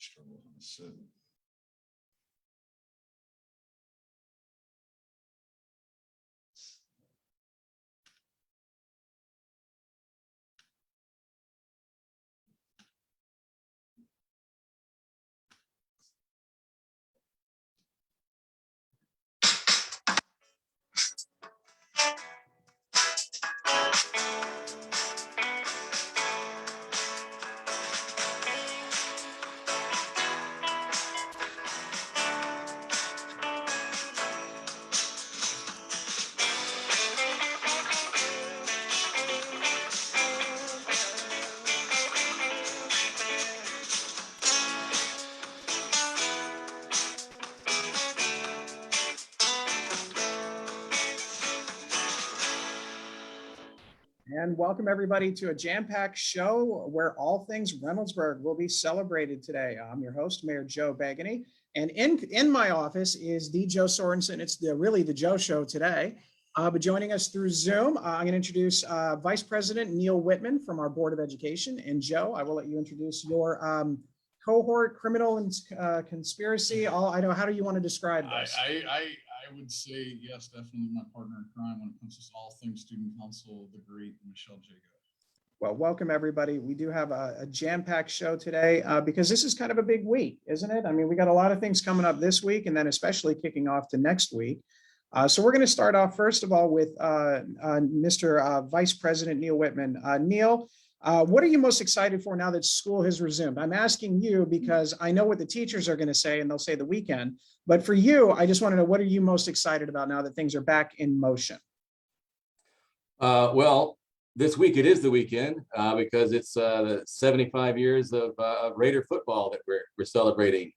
struggle to sit. And welcome everybody to a jam-packed show where all things Reynoldsburg will be celebrated today. I'm your host, Mayor Joe Begany, and in my office is the Joe Sorensen. It's really the Joe Show today. But joining us through Zoom, I'm going to introduce Vice President Neil Whitman from our Board of Education. And Joe, I will let you introduce your cohort, criminal and conspiracy. I know, how do you want to describe this? I would say, yes, definitely my partner in crime when it comes to all things student council, the great Michelle Jago. Well, welcome everybody. We do have a jam-packed show today because this is kind of a big week, isn't it? I mean, we got a lot of things coming up this week and then especially kicking off to next week. So we're going to start off first of all with Mr. Vice President Neil Whitman. Neil, what are you most excited for now that school has resumed? I'm asking you because I know what the teachers are going to say and they'll say the weekend. But for you, I just want to know, what are you most excited about now that things are back in motion? Well, this week it is the weekend because it's 75 years of Raider football that we're celebrating.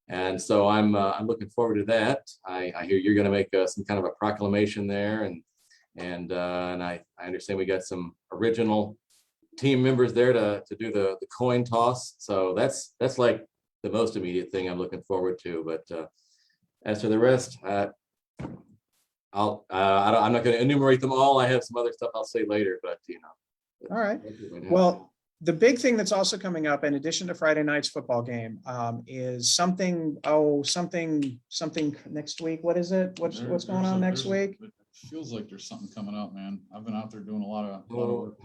And so I'm looking forward to that. I hear you're going to make some kind of a proclamation there. And I understand we got some original team members there to do the coin toss. So that's like the most immediate thing I'm looking forward to. But as for the rest, I'm not going to enumerate them all. I have some other stuff I'll say later, but you know. All right. Well, the big thing that's also coming up in addition to Friday night's football game is something next week. What is it? What's going on next week? It feels like there's something coming up, man. I've been out there doing a lot of work.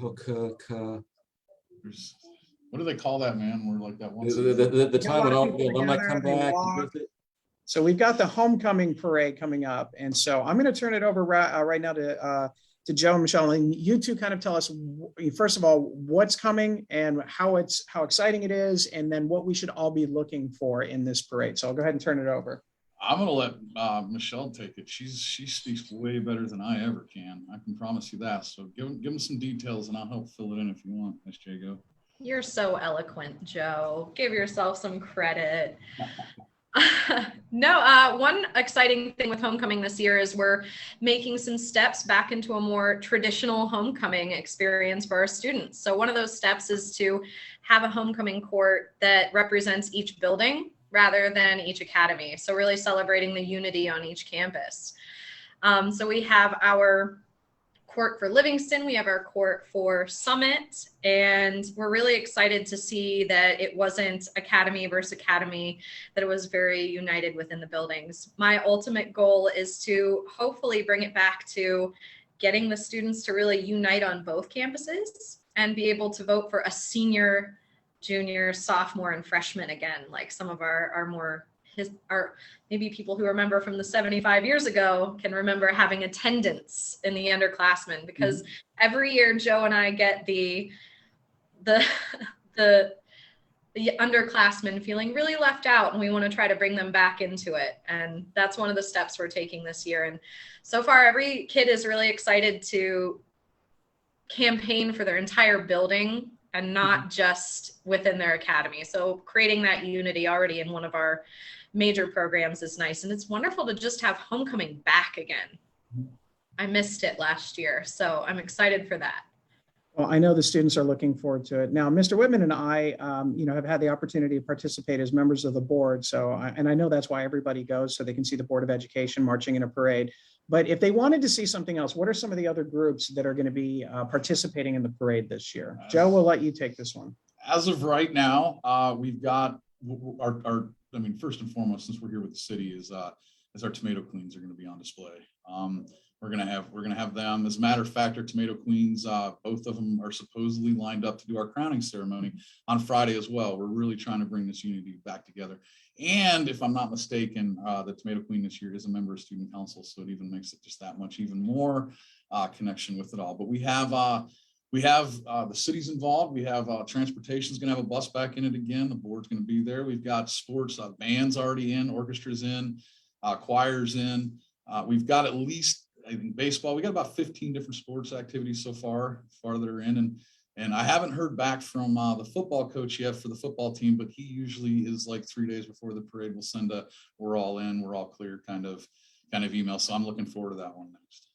What do they call that, man? We're like that one. The time when all the alumni come back. So we've got the homecoming parade coming up, and so I'm going to turn it over right now to Joe and Michelle, and you two kind of tell us, first of all, what's coming and how exciting it is, and then what we should all be looking for in this parade. So I'll go ahead and turn it over. I'm going to let Michelle take it. She speaks way better than I ever can. I can promise you that. So give them some details, and I'll help fill it in if you want, Ms. Jago. You're so eloquent, Joe. Give yourself some credit. No, one exciting thing with homecoming this year is we're making some steps back into a more traditional homecoming experience for our students. So one of those steps is to have a homecoming court that represents each building rather than each academy. So really celebrating the unity on each campus. So we have our court for Livingston, we have our court for Summit, and we're really excited to see that it wasn't academy versus academy, that it was very united within the buildings. My ultimate goal is to hopefully bring it back to getting the students to really unite on both campuses and be able to vote for a senior, junior, sophomore, and freshman again, like some of our maybe people who remember from the 75 years ago can remember having attendance in the underclassmen, because every year Joe and I get the underclassmen feeling really left out, and we want to try to bring them back into it. And that's one of the steps we're taking this year. And so far, every kid is really excited to campaign for their entire building and not just within their academy. So creating that unity already in one of our major programs is nice. And it's wonderful to just have homecoming back again. I missed it last year, so I'm excited for that. Well, I know the students are looking forward to it. Now, Mr. Whitman and I, have had the opportunity to participate as members of the board. So, and I know that's why everybody goes, so they can see the Board of Education marching in a parade. But if they wanted to see something else, what are some of the other groups that are going to be participating in the parade this year? Joe, we'll let you take this one. As of right now, we've got I mean, first and foremost, since we're here with the city, is our tomato queens are going to be on display. We're gonna have them. As a matter of fact, our tomato queens, both of them are supposedly lined up to do our crowning ceremony on Friday as well. We're really trying to bring this unity back together. And if I'm not mistaken, the tomato queen this year is a member of student council, so it even makes it just that much even more connection with it all. But we have the city's involved. We have transportation's going to have a bus back in it again. The board's going to be there. We've got sports, bands already in, orchestras in, choirs in. We've got at least, I think, baseball. We got about 15 different sports activities so far that are in. And I haven't heard back from the football coach yet for the football team, but he usually is like 3 days before the parade. We'll send a "we're all in, we're all clear" kind of email. So I'm looking forward to that one next.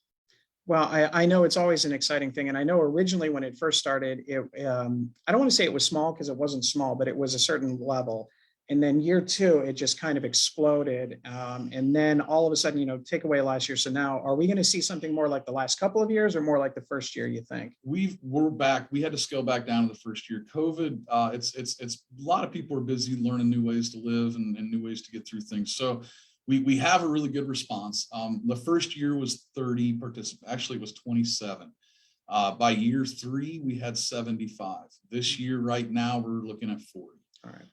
Well, I know it's always an exciting thing. And I know originally when it first started, I don't want to say it was small because it wasn't small, but it was a certain level. And then year 2, it just kind of exploded. And then all of a sudden, take away last year. So now are we going to see something more like the last couple of years or more like the first year, you think? We're back. We had to scale back down to the first year. COVID, it's a lot of people are busy learning new ways to live and new ways to get through things. So we have a really good response. The first year was 30 participants. Actually, it was 27. By year 3, we had 75. This year, right now, we're looking at 40. All right.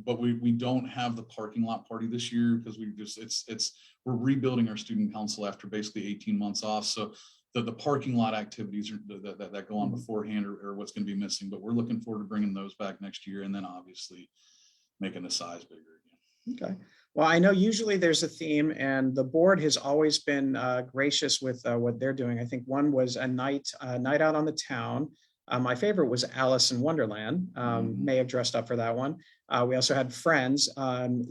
But we don't have the parking lot party this year because we're rebuilding our student council after basically 18 months off. So the parking lot activities that go on beforehand are what's going to be missing. But we're looking forward to bringing those back next year, and then obviously making the size bigger again. Okay. Well, I know usually there's a theme, and the board has always been gracious with what they're doing. I think one was a night out on the town. My favorite was Alice in Wonderland. May have dressed up for that one. We also had Friends.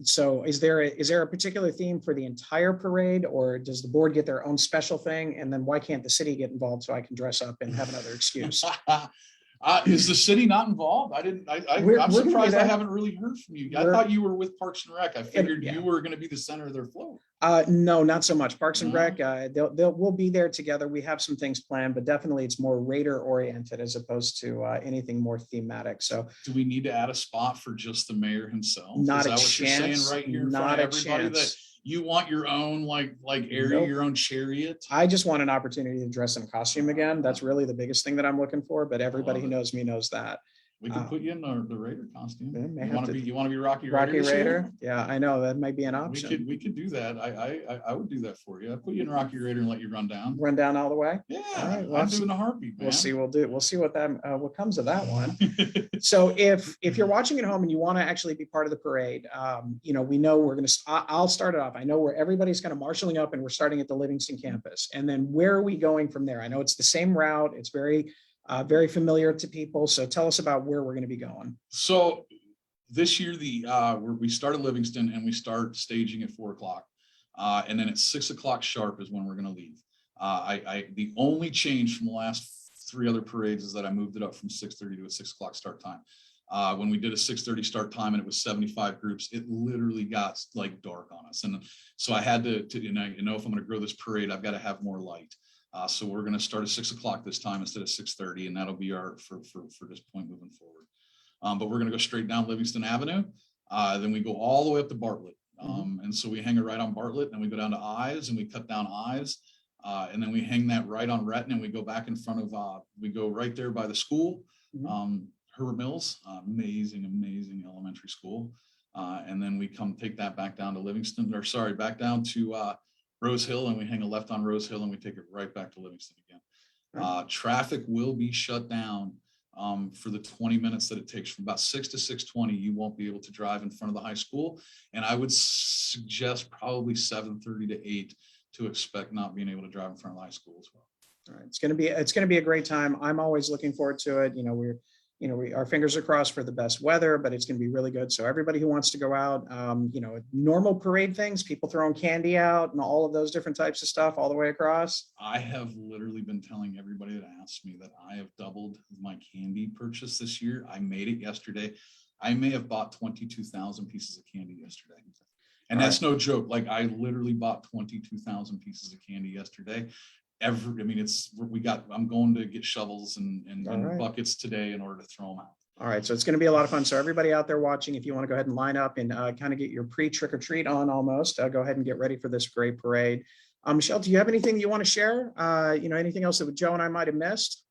So is there a particular theme for the entire parade, or does the board get their own special thing? And then why can't the city get involved so I can dress up and have another excuse? Is the city not involved? I'm surprised I haven't really heard from you. I thought you were with Parks and Rec. I figured you were going to be the center of their float. No, not so much. Parks and Rec, we'll be there together. We have some things planned, but definitely it's more Raider oriented as opposed to anything more thematic. So do we need to add a spot for just the mayor himself? Not Is that a what chance. You're saying right here in Not front a of everybody chance. That you want your own like area, Nope. your own chariot? I just want an opportunity to dress in a costume again. That's really the biggest thing that I'm looking for. But everybody who knows me knows that. We could put you in the Raider costume. Yeah, You want to be Rocky Rocky Raider? Raider? Yeah, I know that might be an option. We could do that. I would do that for you. I'd put you in Rocky Raider and let you run down. Run down all the way. Yeah, All right, well, I'd do it in a heartbeat, man. We'll see what comes of that one. So if you're watching at home and you want to actually be part of the parade, we know I'll start it off. I know where everybody's kind of marshaling up, and we're starting at the Livingston campus. And then where are we going from there? I know it's the same route. It's very familiar to people. So tell us about where we're going to be going. So this year, we start at Livingston and we start staging at 4:00. And then at 6:00 sharp is when we're going to leave. The only change from the last 3 other parades is that I moved it up from 6:30 to a 6:00 start time. When we did a 6:30 start time and it was 75 groups, it literally got like dark on us. And so I had to if I'm going to grow this parade, I've got to have more light. So we're going to start at 6:00 this time instead of 6:30, and that'll be our for this point moving forward. But we're going to go straight down Livingston Avenue. Then we go all the way up to Bartlett. And so we hang it right on Bartlett, and we go down to Ives, and we cut down Ives. And then we hang that right on Retton, and we go back in front of, we go right there by the school, Herbert Mills, amazing elementary school. And then we come take that back down to back down to Rose Hill, and we hang a left on Rose Hill, and we take it right back to Livingston again. Traffic will be shut down for the 20 minutes that it takes. From about 6 to 6:20, you won't be able to drive in front of the high school. And I would suggest probably 7:30 to 8 to expect not being able to drive in front of the high school as well. All right, it's going to be a great time. I'm always looking forward to it. Our fingers are crossed for the best weather, but it's going to be really good. So everybody who wants to go out, normal parade things, people throwing candy out and all of those different types of stuff all the way across. I have literally been telling everybody that asks me that I have doubled my candy purchase this year. I made it yesterday. I may have bought 22,000 pieces of candy yesterday. And that's no joke. Like, I literally bought 22,000 pieces of candy yesterday. I'm going to get shovels and buckets today in order to throw them out. All right, so it's going to be a lot of fun. So everybody out there watching, if you want to go ahead and line up and kind of get your pre-trick or treat on almost, go ahead and get ready for this great parade. Michelle, do you have anything that you want to share? Anything else that Joe and I might have missed?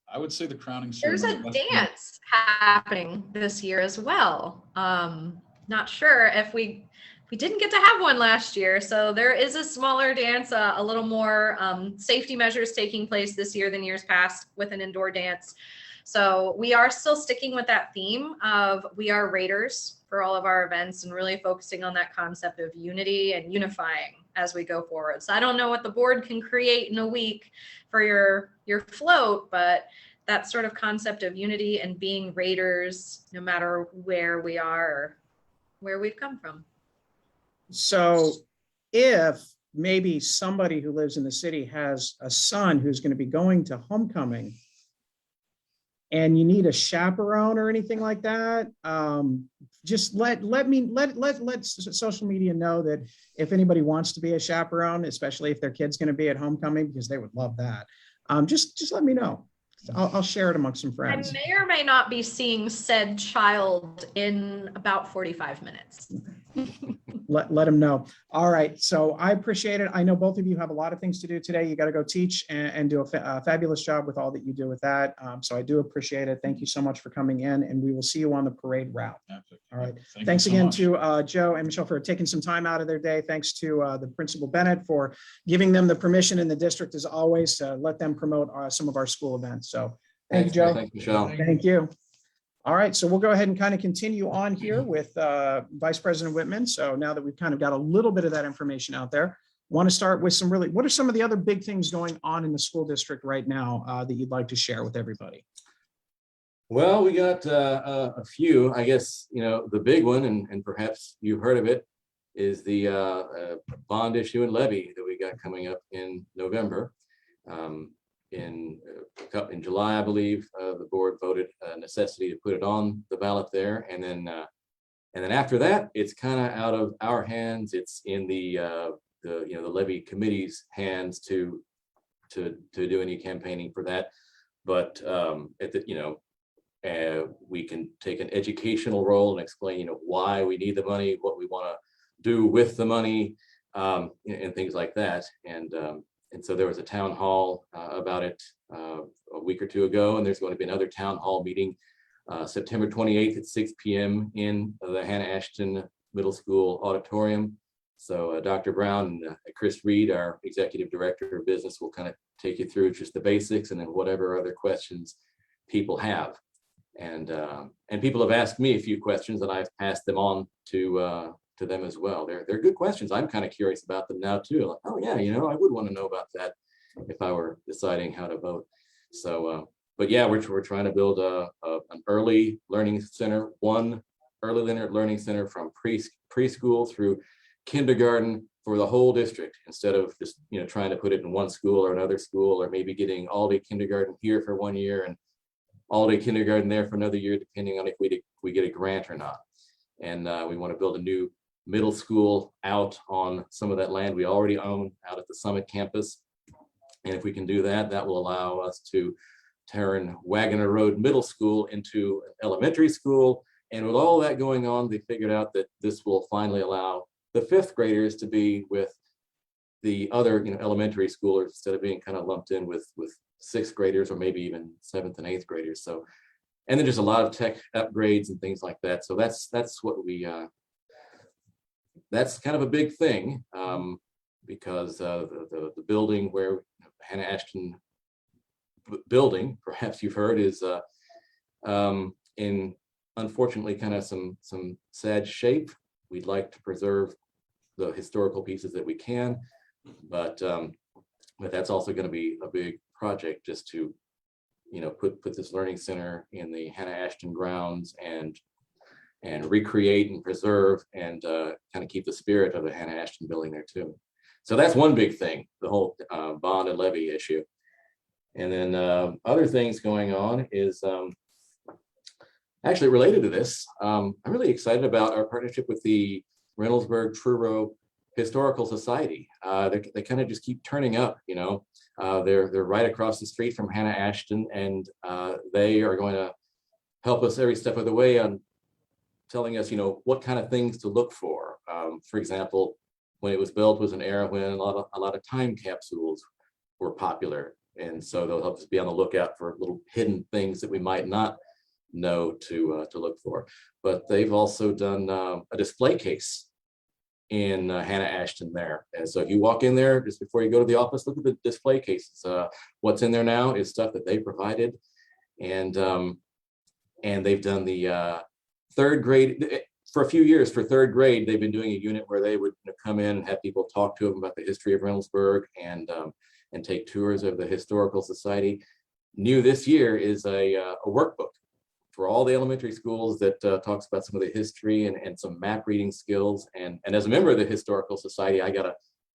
I would say the crowning There's a ceremony. dance happening this year as well. Not sure if we didn't get to have one last year, so there is a smaller dance, a little more safety measures taking place this year than years past with an indoor dance. So we are still sticking with that theme of we are Raiders for all of our events and really focusing on that concept of unity and unifying as we go forward. So I don't know what the board can create in a week for your float, but that sort of concept of unity and being Raiders, no matter where we are or where we've come from. So if maybe somebody who lives in the city has a son who's going to be going to homecoming and you need a chaperone or anything like that, just let social media know that if anybody wants to be a chaperone, especially if their kid's going to be at homecoming, because they would love that. Just let me know. I'll share it amongst some friends. I may or may not be seeing said child in about 45 minutes. Let them know. All right. So I appreciate it. I know both of you have a lot of things to do today. You got to go teach and do a fabulous job with all that you do with that. So I do appreciate it. Thank you so much for coming in, and we will see you on the parade route. All right. Thanks again to Joe and Michelle for taking some time out of their day. Thanks to the Principal Bennett for giving them the permission in the district, as always, to let them promote some of our school events. So thank you, Joe. Thanks, Michelle. Thank you. All right, so we'll go ahead and kind of continue on here with Vice President Whitman. So now that we've kind of got a little bit of that information out there, want to start with what are some of the other big things going on in the school district right now that you'd like to share with everybody? Well, we got a few, I guess, the big one, and perhaps you've heard of it, is the bond issue and levy that we got coming up in November. In July, I believe, the board voted a necessity to put it on the ballot there, and then after that, it's kind of out of our hands. It's in the levy committee's hands to do any campaigning for that. But we can take an educational role and explain, why we need the money, what we want to do with the money, and things like that. And so there was a town hall about it a week or two ago, and there's going to be another town hall meeting September 28th at 6 p.m. in the Hannah Ashton Middle School auditorium. So Dr. Brown and Chris Reed, our Executive Director of Business, will kind of take you through just the basics and then whatever other questions people have. And people have asked me a few questions, and I've passed them on to them as well. They're good questions. I'm kind of curious about them now too. Like, oh yeah, I would want to know about that if I were deciding how to vote. So, but yeah, we're trying to build an early learning center, one early learning center from preschool through kindergarten for the whole district, instead of just trying to put it in one school or another school, or maybe getting all day kindergarten here for 1 year and all day kindergarten there for another year, depending on if we get a grant or not. And we want to build a new middle school out on some of that land we already own out at the Summit campus. And if we can do that, that will allow us to turn Wagoner Road Middle School into an elementary school. And with all that going on, they figured out that this will finally allow the fifth graders to be with the other elementary schoolers, instead of being kind of lumped in with sixth graders, or maybe even seventh and eighth graders. So, and then just a lot of tech upgrades and things like that. So that's what we that's kind of a big thing, because the building where Hannah Ashton building, perhaps you've heard, is in unfortunately kind of some sad shape. We'd like to preserve the historical pieces that we can, but that's also going to be a big project, just to put this learning center in the Hannah Ashton grounds and recreate and preserve and kind of keep the spirit of the Hannah Ashton building there too. So that's one big thing, the whole bond and levy issue. And then other things going on is actually related to this. I'm really excited about our partnership with the Reynoldsburg Truro historical society. They kind of just keep turning up, they're right across the street from Hannah Ashton, and they are going to help us every step of the way on telling us, what kind of things to look for. For example, when it was built was an era when a lot of time capsules were popular. And so they'll help us be on the lookout for little hidden things that we might not know to look for. But they've also done a display case in Hannah Ashton there. And so if you walk in there, just before you go to the office, look at the display cases. What's in there now is stuff that they provided. And they've done the third grade. For a few years, for third grade, they've been doing a unit where they would come in and have people talk to them about the history of Reynoldsburg and take tours of the Historical Society. New this year is a workbook for all the elementary schools that talks about some of the history and some map reading skills. And as a member of the Historical Society, I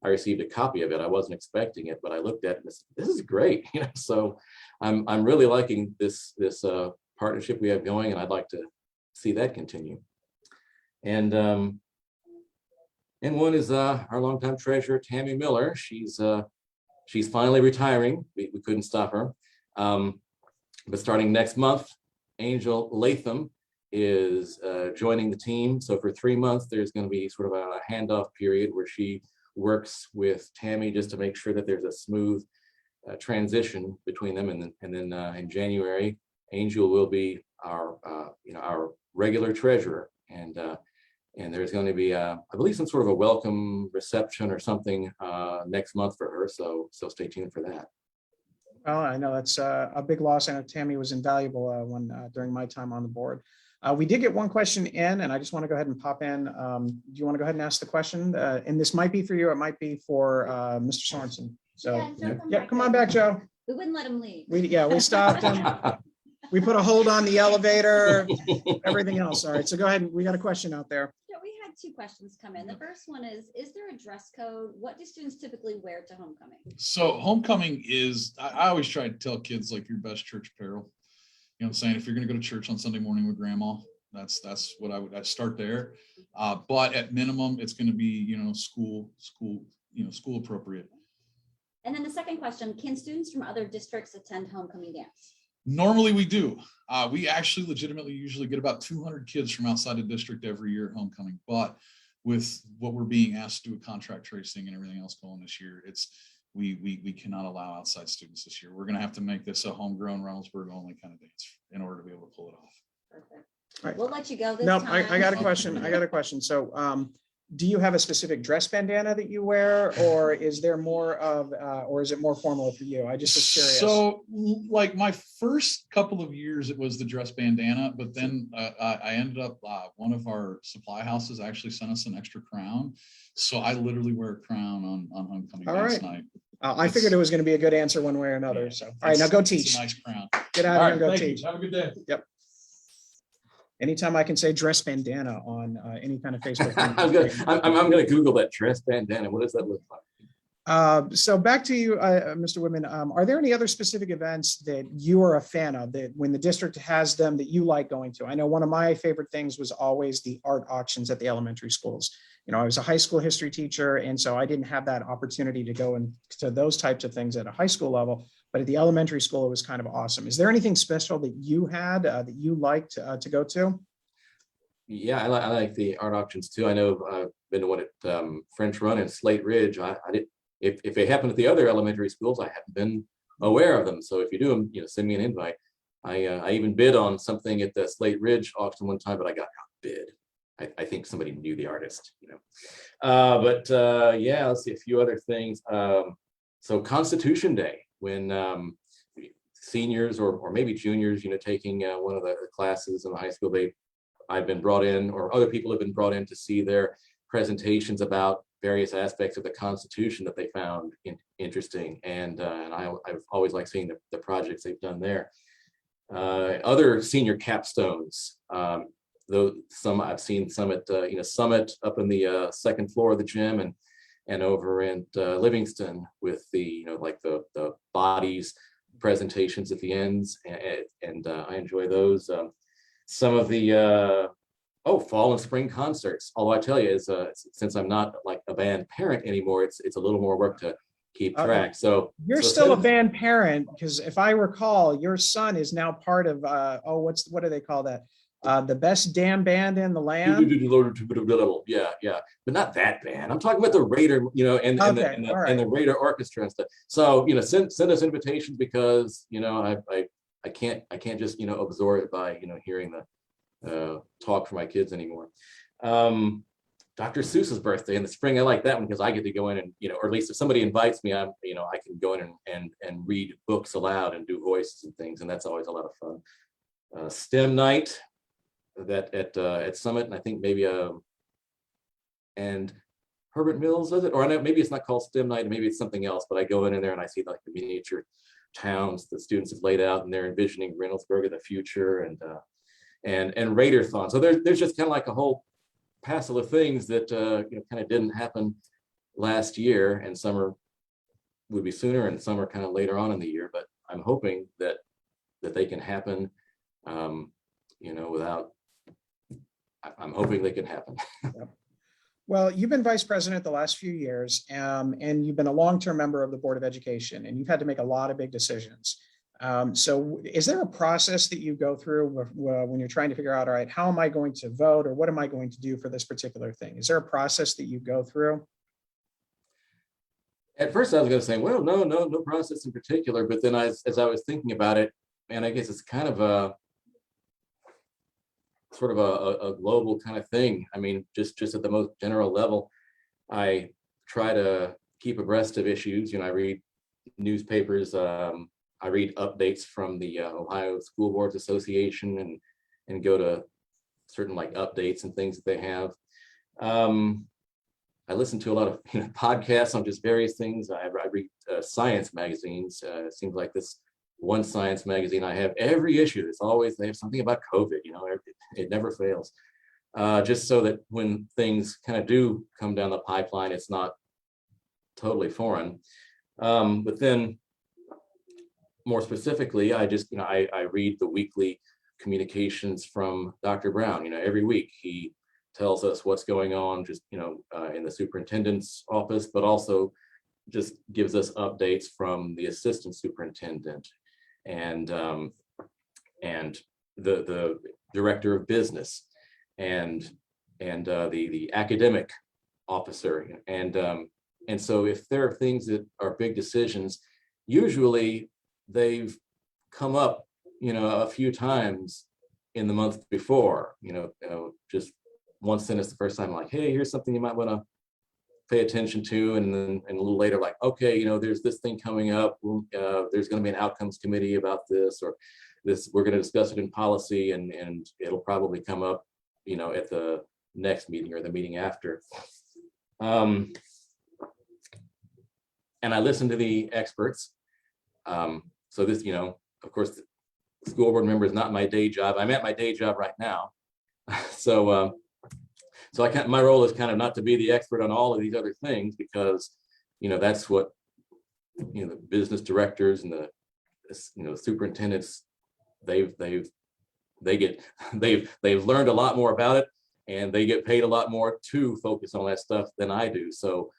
received a copy of it. I wasn't expecting it, but I looked at it and said, this is great. So I'm really liking this partnership we have going, and I'd like to see that continue. And one is our longtime treasurer, Tammy Miller. She's finally retiring. We couldn't stop her. But starting next month, Angel Latham is joining the team. So for 3 months, there's going to be sort of a handoff period where she works with Tammy just to make sure that there's a smooth transition between them. And then in January, Angel will be our regular treasurer. And there's going to be, I believe, some sort of a welcome reception or something next month for her. So stay tuned for that. Well, I know that's a big loss. I know Tammy was invaluable during my time on the board. We did get one question in, and I just want to go ahead and pop in. Do you want to go ahead and ask the question? And this might be for you. It might be for Mr. Sorensen. So yeah, come on back, Joe. We wouldn't let him leave. We stopped him. We put a hold on the elevator, everything else. All right, so go ahead. We got a question out there. Yeah, we had 2 questions come in. The first one is there a dress code? What do students typically wear to homecoming? So homecoming is, I always try to tell kids, like, your best church apparel. You know what I'm saying? If you're going to go to church on Sunday morning with grandma, that's what I'd start there. But at minimum, it's going to be, school appropriate. And then the second question, can students from other districts attend homecoming dance? Normally we do. We actually legitimately usually get about 200 kids from outside the district every year at homecoming. But with what we're being asked to do with contract tracing and everything else going this year, we cannot allow outside students this year. We're going to have to make this a homegrown Reynoldsburg only kind of dance in order to be able to pull it off. Perfect. Right. We'll let you go this No, time. I got a question. So do you have a specific dress bandana that you wear, or is there more of, or is it more formal for you? I just was curious. So like my first couple of years, it was the dress bandana, but then I ended up, one of our supply houses actually sent us an extra crown. So I literally wear a crown on homecoming dance night. I figured it was going to be a good answer one way or another. So, all right, now go teach. It's a nice crown. Get out of here and go thank teach. you. Have a good day. Yep. Anytime I can say dress bandana on any kind of Facebook. I'm going to Google that dress bandana. What does that look like? So back to you, Mr. Whitman. Are there any other specific events that you are a fan of, that when the district has them, that you like going to? I know one of my favorite things was always the art auctions at the elementary schools. I was a high school history teacher, and so I didn't have that opportunity to go into those types of things at a high school level. But at the elementary school, it was kind of awesome. Is there anything special that you had that you liked to go to? Yeah, I like the art auctions too. I know I've been to one at French Run and Slate Ridge. I did. If they happen at the other elementary schools, I haven't been aware of them. So if you do them, send me an invite. I even bid on something at the Slate Ridge auction one time, but I got outbid. I think somebody knew the artist, But yeah, let's see a few other things. So Constitution Day, when seniors or maybe juniors, taking one of the classes in the high school, I've been brought in, or other people have been brought in to see their presentations about various aspects of the Constitution that they found interesting, and I've always liked seeing the projects they've done there. Other senior capstones, though I've seen some at Summit up in the second floor of the gym, and over at Livingston with the the bodies presentations at the ends, and I enjoy those. Some of the Oh, fall and spring concerts. Although I tell you, since I'm not like a band parent anymore, it's a little more work to keep Uh, track. So You're so still a since band parent, because if I recall, your son is now part of, what do they call that? The best damn band in the land? yeah, yeah, but not that band. I'm talking about the Raider, Okay, all and right. the Raider Orchestra and stuff. So send us invitations because I can't just absorb it by hearing the talk for my kids anymore. Dr. Seuss's birthday in the spring. I like that one because I get to go in and or at least if somebody invites me, I can go in and read books aloud and do voices and things, and that's always a lot of fun. STEM night that at Summit, and I think maybe and Herbert Mills does it, or I know maybe it's not called STEM night, maybe it's something else. But I go in there and I see like the miniature towns the students have laid out, and they're envisioning Reynoldsburg of the future, and Raider-thon. So there's just kind of like a whole passel of things that kind of didn't happen last year, and some would be sooner, and some are kind of later on in the year. But I'm hoping that they can happen, without. I'm hoping they can happen. Well, you've been vice president the last few years, and you've been a long-term member of the Board of Education, and you've had to make a lot of big decisions. So is there a process that you go through when you're trying to figure out, all right, how am I going to vote, or what am I going to do for this particular thing? Is there a process that you go through? At first, I was going to say, well, no process in particular. But then as I was thinking about it, and I guess it's kind of a sort of a global kind of thing. I mean, just at the most general level, I try to keep abreast of issues. I read newspapers. I read updates from the Ohio School Boards Association and go to certain like updates and things that they have. I listen to a lot of podcasts on just various things. I read science magazines. It seems like this one science magazine I have every issue. They have something about COVID. It never fails. Just so that when things kind of do come down the pipeline, it's not totally foreign. But then more specifically, I just, I read the weekly communications from Dr. Brown. Every week he tells us what's going on just, in the superintendent's office, but also just gives us updates from the assistant superintendent and the director of business and the academic officer. And so if there are things that are big decisions, usually they've come up, a few times in the month before, just one sentence the first time, like, hey, here's something you might want to pay attention to. And then a little later, like, okay, there's this thing coming up. There's going to be an outcomes committee about this, or this, we're going to discuss it in policy, and it'll probably come up, at the next meeting or the meeting after. And I listen to the experts. So this, of course, the school board member is not my day job. I'm at my day job right now. So my role is kind of not to be the expert on all of these other things, because, that's what, the business directors and the superintendents, they've learned a lot more about it, and they get paid a lot more to focus on that stuff than I do. So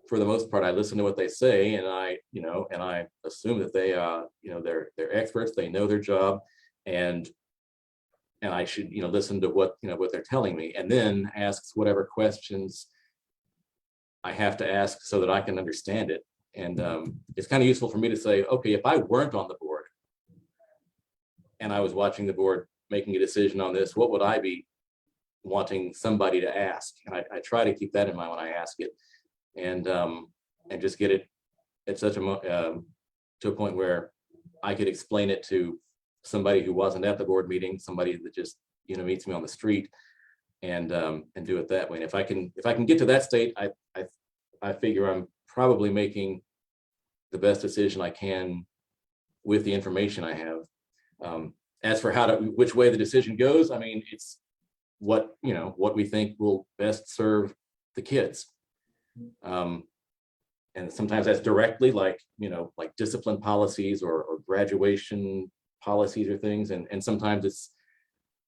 for the most part, I listen to what they say, and I assume that they, they're experts, they know their job, and I should, listen to what they're telling me, and then ask whatever questions I have to ask so that I can understand it. And it's kind of useful for me to say, okay, if I weren't on the board and I was watching the board making a decision on this, what would I be wanting somebody to ask? And I try to keep that in mind when I ask it, and just get it at such to a point where I could explain it to somebody who wasn't at the board meeting, somebody that just meets me on the street, and do it that way. And if I can get to that state, I figure I'm probably making the best decision I can with the information I have. As for which way the decision goes, I mean, it's what we think will best serve the kids. And sometimes that's directly like discipline policies or graduation policies or things. And sometimes it's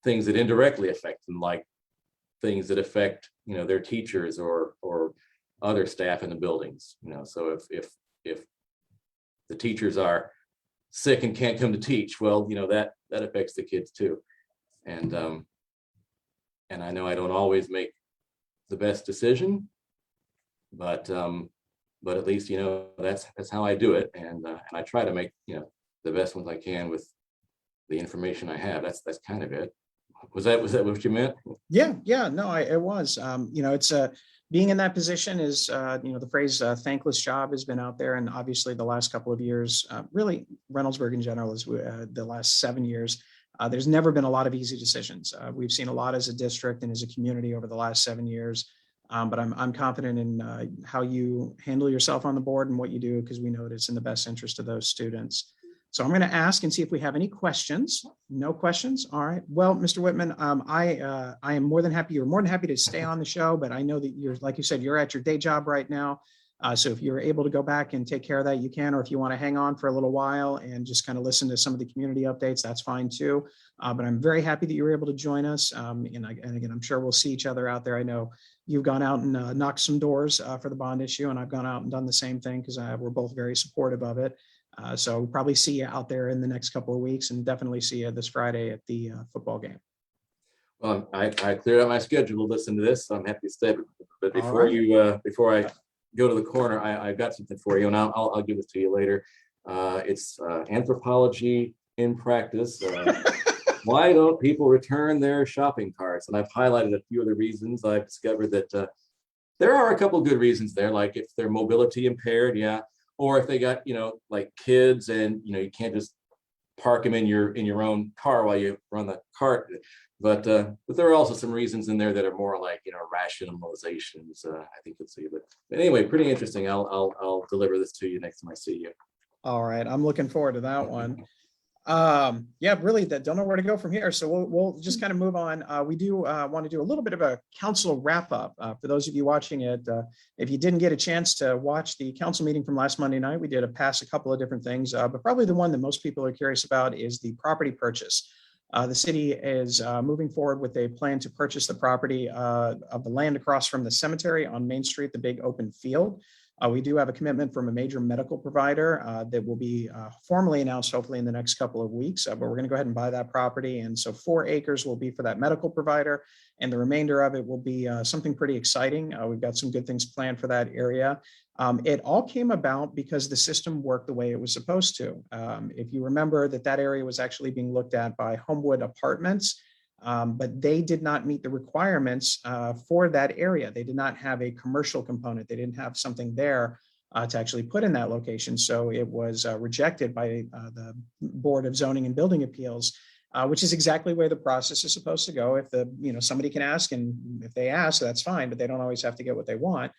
things that indirectly affect them, like things that affect, their teachers or other staff in the buildings, so if the teachers are sick and can't come to teach, well, that affects the kids too. And I know I don't always make the best decision, but at least, that's how I do it. And I try to make, the best ones I can with the information I have. That's kind of it. Was that what you meant? Yeah, no, it was. It's being in that position is, the phrase thankless job has been out there. And obviously the last couple of years, really Reynoldsburg in general is the last 7 years. There's never been a lot of easy decisions. We've seen a lot as a district and as a community over the last 7 years. But I'm confident in how you handle yourself on the board and what you do, because we know that it's in the best interest of those students. So I'm going to ask and see if we have any questions. No questions. All right. Well, Mr. Whitman, I am more than happy. You're more than happy to stay on the show, but I know that you're, like you said, you're at your day job right now. So if you're able to go back and take care of that, you can, or if you want to hang on for a little while and just kind of listen to some of the community updates, that's fine too. But I'm very happy that you were able to join us. And again, I'm sure we'll see each other out there. I know you've gone out and knocked some doors for the bond issue, and I've gone out and done the same thing because we're both very supportive of it. So we'll probably see you out there in the next couple of weeks, and definitely see you this Friday at the football game. Well, I cleared out my schedule to listen to this, so I'm happy to stay. But before right. before I go to the corner, I've got something for you, and I'll give this to you later. It's anthropology in practice. Why don't people return their shopping carts? And I've highlighted a few of the reasons. I've discovered that there are a couple good reasons there, like if they're mobility impaired, yeah, or if they got, like kids, and you can't just park them in your own car while you run the cart. But there are also some reasons in there that are more like, rationalizations. I think you'll see. But anyway, pretty interesting. I'll deliver this to you next time I see you. All right. I'm looking forward to that one. Yeah, really don't know where to go from here. So we'll just kind of move on. We do want to do a little bit of a council wrap up for those of you watching it. If you didn't get a chance to watch the council meeting from last Monday night, we did pass a couple of different things, but probably the one that most people are curious about is the property purchase. The city is moving forward with a plan to purchase the property of the land across from the cemetery on Main Street, the big open field. We do have a commitment from a major medical provider that will be formally announced hopefully in the next couple of weeks, but we're going to go ahead and buy that property. And so 4 acres will be for that medical provider, and the remainder of it will be something pretty exciting. We've got some good things planned for that area. It all came about because the system worked the way it was supposed to. If you remember that area was actually being looked at by Homewood Apartments, but they did not meet the requirements for that area. They did not have a commercial component. They didn't have something there to actually put in that location. So it was rejected by the Board of Zoning and Building Appeals, which is exactly where the process is supposed to go. If somebody can ask, and if they ask, that's fine, but they don't always have to get what they want.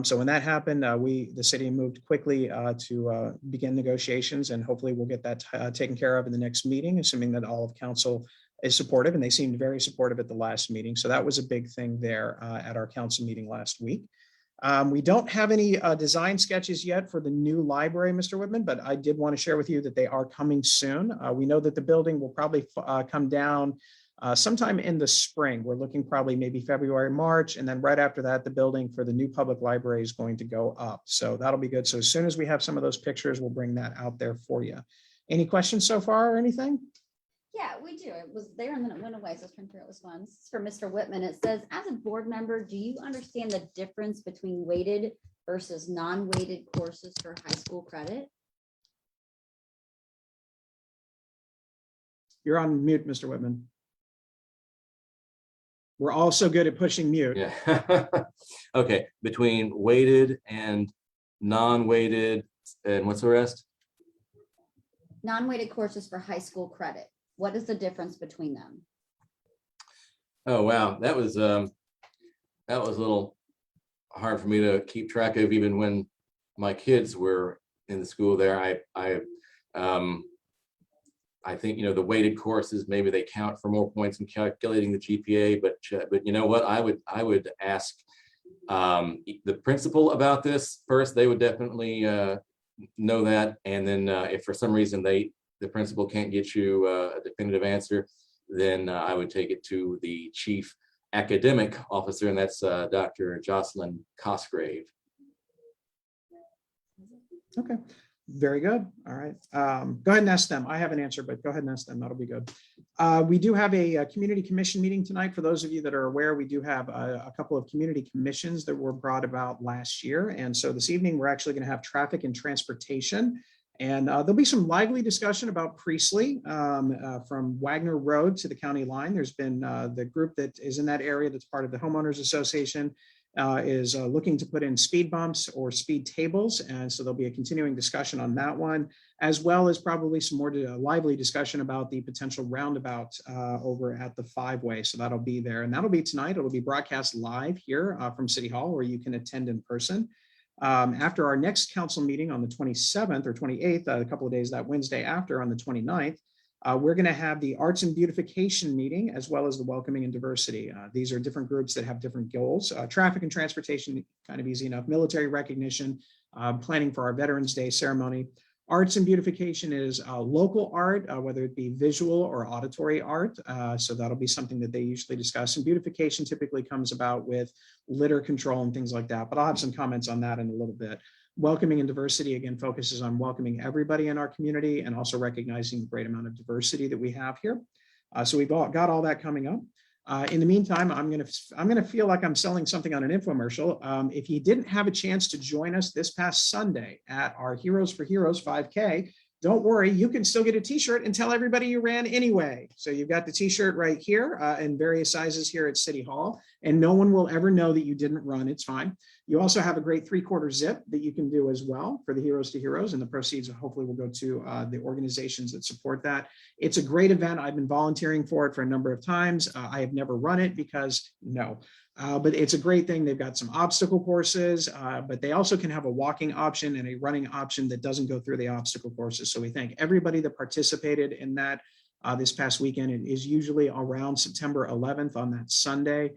So when that happened, the city moved quickly to begin negotiations, and hopefully we'll get that taken care of in the next meeting, assuming that all of council is supportive, and they seemed very supportive at the last meeting. So that was a big thing there at our council meeting last week. We don't have any design sketches yet for the new library, Mr. Whitman, but I did want to share with you that they are coming soon. We know that the building will probably come down sometime in the spring. We're looking probably maybe February, March, and then right after that, the building for the new public library is going to go up. So that'll be good. So as soon as we have some of those pictures, we'll bring that out there for you. Any questions so far or anything? Yeah, we do. It was there and then it went away. So I was trying to figure out this one. This is for Mr. Whitman. It says, as a board member, do you understand the difference between weighted versus non-weighted courses for high school credit? You're on mute, Mr. Whitman. We're all so good at pushing mute. Yeah. Okay. Between weighted and non-weighted, and what's the rest? Non-weighted courses for high school credit. What is the difference between them? Oh, wow. That was a little hard for me to keep track of, even when my kids were in the school there. I think, the weighted courses, maybe they count for more points in calculating the GPA, but you know what? I would ask the principal about this first. They would definitely know that. And then if for some reason the principal can't get you a definitive answer, then I would take it to the chief academic officer, and that's Dr. Jocelyn Cosgrave. Okay, very good. All right. Go ahead and ask them. I have an answer, but go ahead and ask them. That'll be good. We do have a community commission meeting tonight. For those of you that are aware, we do have a couple of community commissions that were brought about last year. And so this evening, we're actually going to have traffic and transportation. And there'll be some lively discussion about Priestley from Wagner Road to the county line. There's been the group that is in that area that's part of the Homeowners Association is looking to put in speed bumps or speed tables. And so there'll be a continuing discussion on that one, as well as probably some more lively discussion about the potential roundabout over at the 5-way. So that'll be there. And that'll be tonight. It'll be broadcast live here from City Hall, where you can attend in person. After our next council meeting on the 27th or 28th, a couple of days that Wednesday after on the 29th, we're going to have the Arts and Beautification meeting, as well as the Welcoming and Diversity. These are different groups that have different goals. Traffic and transportation, kind of easy enough. Military recognition, planning for our Veterans Day ceremony. Arts and Beautification is local art, whether it be visual or auditory art. So that'll be something that they usually discuss. And beautification typically comes about with litter control and things like that. But I'll have some comments on that in a little bit. Welcoming and Diversity, again, focuses on welcoming everybody in our community and also recognizing the great amount of diversity that we have here. So we've got all that coming up. In the meantime, I'm gonna feel like I'm selling something on an infomercial. If you didn't have a chance to join us this past Sunday at our Heroes for Heroes 5K, don't worry, you can still get a t-shirt and tell everybody you ran anyway. So you've got the t-shirt right here in various sizes here at City Hall, and no one will ever know that you didn't run. It's fine. You also have a great 3/4 zip that you can do as well for the Heroes to Heroes, and the proceeds hopefully will go to the organizations that support that. It's a great event. I've been volunteering for it for a number of times. I have never run it because no. But it's a great thing. They've got some obstacle courses, but they also can have a walking option and a running option that doesn't go through the obstacle courses. So we thank everybody that participated in that this past weekend. It is usually around September 11th on that Sunday.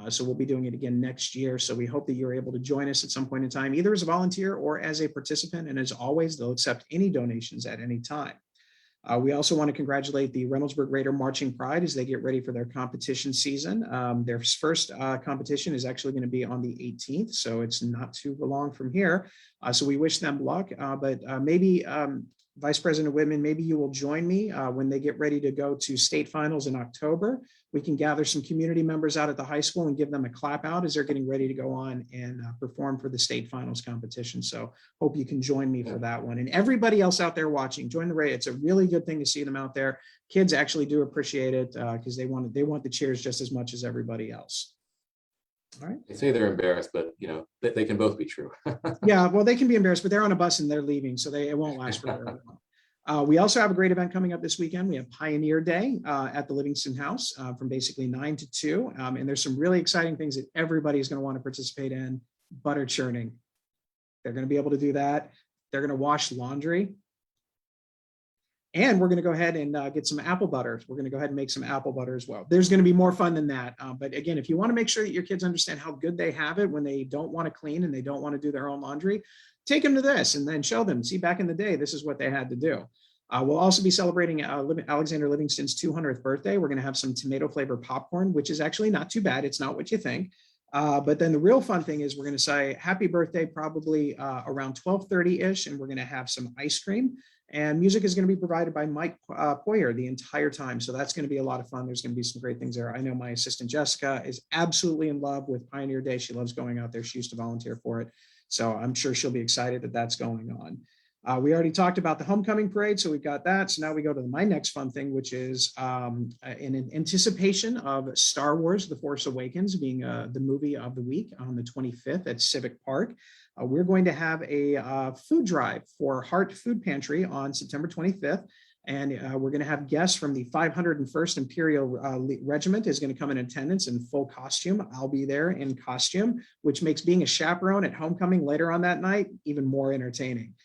So we'll be doing it again next year. So we hope that you're able to join us at some point in time, either as a volunteer or as a participant. And as always, they'll accept any donations at any time. We also want to congratulate the Reynoldsburg Raider Marching Pride as they get ready for their competition season. Their first competition is actually going to be on the 18th, so it's not too long from here. So we wish them luck, but maybe Vice President Whitman, maybe you will join me when they get ready to go to state finals in October. We can gather some community members out at the high school and give them a clap out as they're getting ready to go on and perform for the state finals competition. So hope you can join me for that one. And everybody else out there watching, join the raid. It's a really good thing to see them out there. Kids actually do appreciate it because they want the cheers just as much as everybody else. All right. They say they're embarrassed, but you know, they can both be true. Yeah, well, they can be embarrassed, but they're on a bus and they're leaving, so it won't last for very long. We also have a great event coming up this weekend. We have Pioneer Day at the Livingston House from basically 9 to 2. And there's some really exciting things that everybody is going to want to participate in. Butter churning. They're going to be able to do that. They're going to wash laundry. And we're going to go ahead and get some apple butter. We're going to go ahead and make some apple butter as well. There's going to be more fun than that. But again, if you want to make sure that your kids understand how good they have it when they don't want to clean and they don't want to do their own laundry, take them to this and then show them. See, back in the day, this is what they had to do. We'll also be celebrating Alexander Livingston's 200th birthday. We're going to have some tomato flavored popcorn, which is actually not too bad. It's not what you think. But then the real fun thing is we're going to say happy birthday probably around 12:30-ish, and we're going to have some ice cream. And music is going to be provided by Mike Poyer the entire time. So that's going to be a lot of fun. There's going to be some great things there. I know my assistant Jessica is absolutely in love with Pioneer Day. She loves going out there. She used to volunteer for it. So I'm sure she'll be excited that that's going on. We already talked about the homecoming parade, so we've got that. So now we go to my next fun thing, which is in anticipation of Star Wars: The Force Awakens being the movie of the week on the 25th at Civic Park. We're going to have a food drive for Hart Food Pantry on September 25th. And we're going to have guests from the 501st Imperial Regiment is going to come in attendance in full costume. I'll be there in costume, which makes being a chaperone at homecoming later on that night even more entertaining.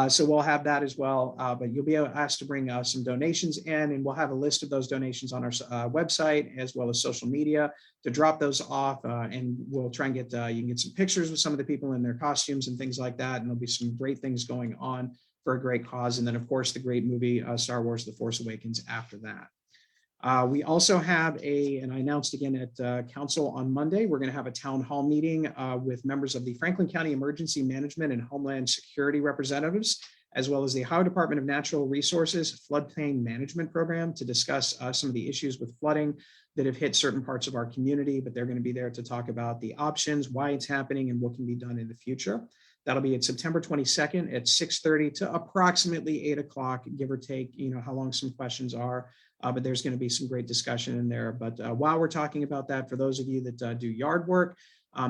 So we'll have that as well, but you'll be asked to bring some donations in, and we'll have a list of those donations on our website as well as social media to drop those off, and we'll try and get, you can get some pictures with some of the people in their costumes and things like that, and there'll be some great things going on for a great cause, and then of course the great movie Star Wars: The Force Awakens after that. We also have and I announced again at council on Monday, we're going to have a town hall meeting with members of the Franklin County Emergency Management and Homeland Security representatives, as well as the Ohio Department of Natural Resources Floodplain Management Program to discuss some of the issues with flooding that have hit certain parts of our community, but they're going to be there to talk about the options, why it's happening, and what can be done in the future. That'll be at September 22nd at 6:30 to approximately 8 o'clock, give or take, how long some questions are. But there's going to be some great discussion in there. But while we're talking about that, for those of you that do yard work,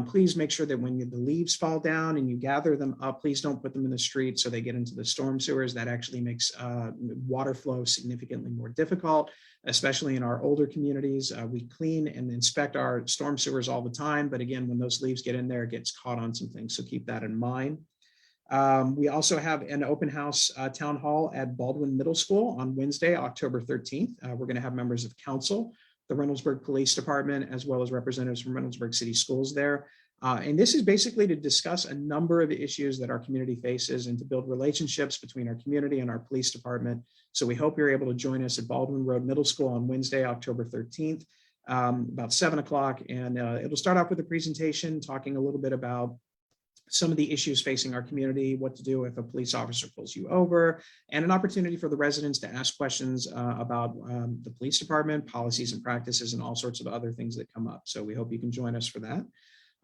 please make sure that when the leaves fall down and you gather them up, please don't put them in the street so they get into the storm sewers. That actually makes water flow significantly more difficult, especially in our older communities. We clean and inspect our storm sewers all the time. But again, when those leaves get in there, it gets caught on some things. So keep that in mind. We also have an open house town hall at Baldwin Middle School on Wednesday, October 13th. We're going to have members of council, the Reynoldsburg Police Department, as well as representatives from Reynoldsburg City Schools there. And this is basically to discuss a number of issues that our community faces and to build relationships between our community and our police department. So we hope you're able to join us at Baldwin Road Middle School on Wednesday, October 13th, about 7 o'clock. And it'll start off with a presentation talking a little bit about some of the issues facing our community, what to do if a police officer pulls you over, and an opportunity for the residents to ask questions about the police department, policies and practices, and all sorts of other things that come up. So we hope you can join us for that.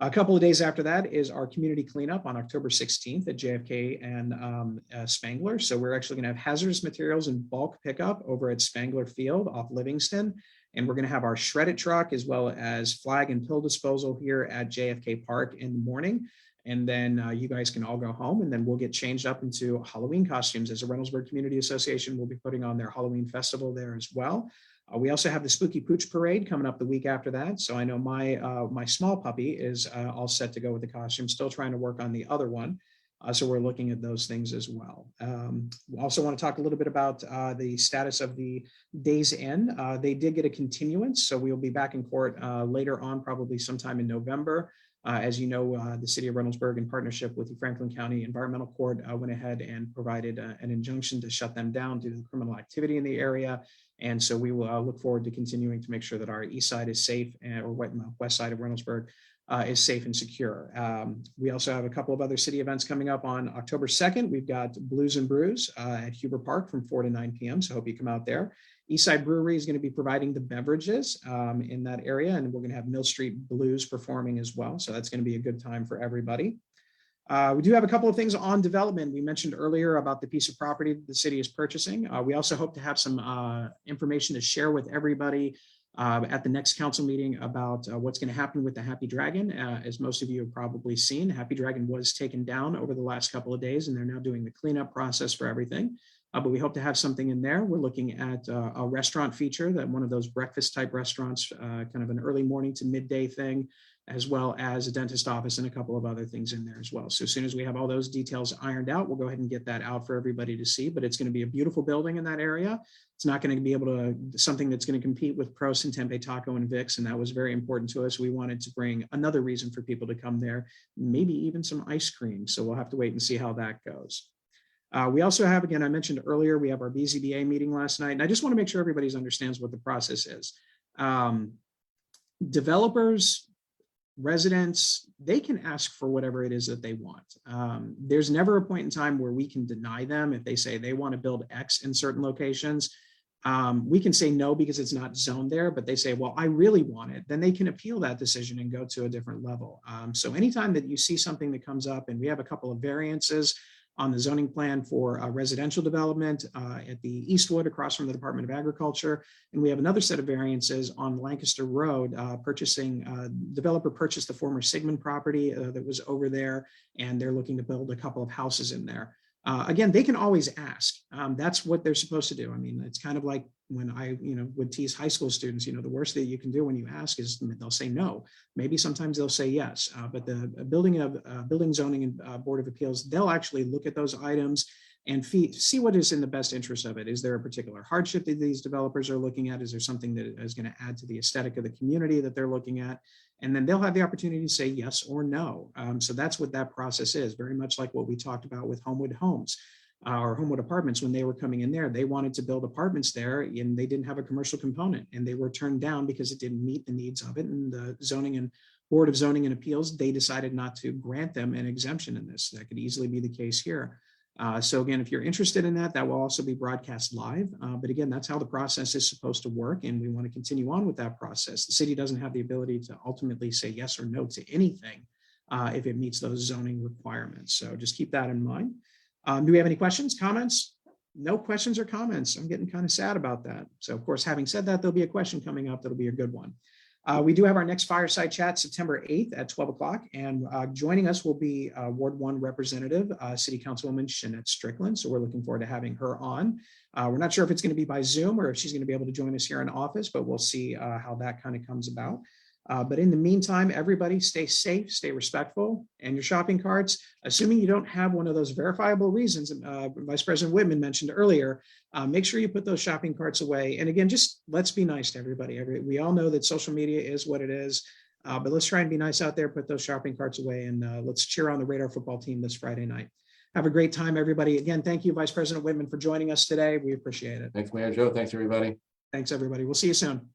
A couple of days after that is our community cleanup on October 16th at JFK and Spangler. So we're actually going to have hazardous materials in bulk pickup over at Spangler Field off Livingston. And we're going to have our shredded truck as well as flag and pill disposal here at JFK Park in the morning. And then you guys can all go home, and then we'll get changed up into Halloween costumes. As a Reynoldsburg Community Association, we'll be putting on their Halloween festival there as well. We also have the Spooky Pooch Parade coming up the week after that. So I know my small puppy is all set to go with the costume, still trying to work on the other one. So we're looking at those things as well. We also want to talk a little bit about the status of the Days Inn. They did get a continuance, so we'll be back in court later on, probably sometime in November. As you know, the city of Reynoldsburg, in partnership with the Franklin County Environmental Court, went ahead and provided an injunction to shut them down due to the criminal activity in the area. And so we will look forward to continuing to make sure that our east side is safe, or west side of Reynoldsburg is safe and secure. We also have a couple of other city events coming up on October 2nd. We've got Blues and Brews at Huber Park from 4 to 9 p.m. So I hope you come out there. Eastside Brewery is going to be providing the beverages in that area, and we're going to have Mill Street Blues performing as well. So that's going to be a good time for everybody. We do have a couple of things on development. We mentioned earlier about the piece of property that the city is purchasing. We also hope to have some information to share with everybody at the next council meeting about what's going to happen with the Happy Dragon. As most of you have probably seen, Happy Dragon was taken down over the last couple of days, and they're now doing the cleanup process for everything. But we hope to have something in there. We're looking at a restaurant feature, that one of those breakfast type restaurants, kind of an early morning to midday thing, as well as a dentist office and a couple of other things in there as well. So as soon as we have all those details ironed out, we'll go ahead and get that out for everybody to see. But it's going to be a beautiful building in that area. It's not going to be able to, something that's going to compete with Pros and Tempe Taco and Vic's. And that was very important to us. We wanted to bring another reason for people to come there, maybe even some ice cream. So we'll have to wait and see how that goes. We also have, again, I mentioned earlier, we have our BZBA meeting last night, and I just want to make sure everybody understands what the process is. Developers, residents, they can ask for whatever it is that they want. There's never a point in time where we can deny them if they say they want to build X in certain locations. We can say no because it's not zoned there, but they say, well, I really want it. Then they can appeal that decision and go to a different level. So anytime that you see something that comes up, and we have a couple of variances on the zoning plan for residential development at the Eastwood across from the Department of Agriculture. And we have another set of variances on Lancaster Road, developer purchased the former Sigmund property that was over there, and they're looking to build a couple of houses in there. Again, they can always ask. That's what they're supposed to do. I mean, it's kind of like when I, would tease high school students, the worst that you can do when you ask is they'll say no. Maybe sometimes they'll say yes, but the building zoning and Board of Appeals, they'll actually look at those items and see what is in the best interest of it. Is there a particular hardship that these developers are looking at? Is there something that is going to add to the aesthetic of the community that they're looking at? And then they'll have the opportunity to say yes or no. So that's what that process is, very much like what we talked about with Homewood Homes. or Homewood Apartments, when they were coming in there, they wanted to build apartments there and they didn't have a commercial component, and they were turned down because it didn't meet the needs of it. And the zoning and Board of Zoning and Appeals, they decided not to grant them an exemption in this. That could easily be the case here. So again, if you're interested in that, that will also be broadcast live. But again, that's how the process is supposed to work, and we want to continue on with that process. The city doesn't have the ability to ultimately say yes or no to anything if it meets those zoning requirements. So just keep that in mind. Do we have any questions, comments? No questions or comments. I'm getting kind of sad about that. So of course, having said that, there'll be a question coming up that'll be a good one. We do have our next fireside chat September 8th at 12 o'clock. And joining us will be Ward 1 Representative, City Councilwoman Shanette Strickland. So we're looking forward to having her on. We're not sure if it's going to be by Zoom or if she's going to be able to join us here in office, but we'll see how that kind of comes about. But in the meantime, everybody stay safe, stay respectful, and your shopping carts, assuming you don't have one of those verifiable reasons Vice President Whitman mentioned earlier, make sure you put those shopping carts away. And again, just let's be nice to everybody. We all know that social media is what it is, but let's try and be nice out there, put those shopping carts away, and let's cheer on the Radar football team this Friday night. Have a great time, everybody. Again, thank you, Vice President Whitman, for joining us today. We appreciate it. Thanks, Mayor Joe. Thanks, everybody. Thanks, everybody. We'll see you soon.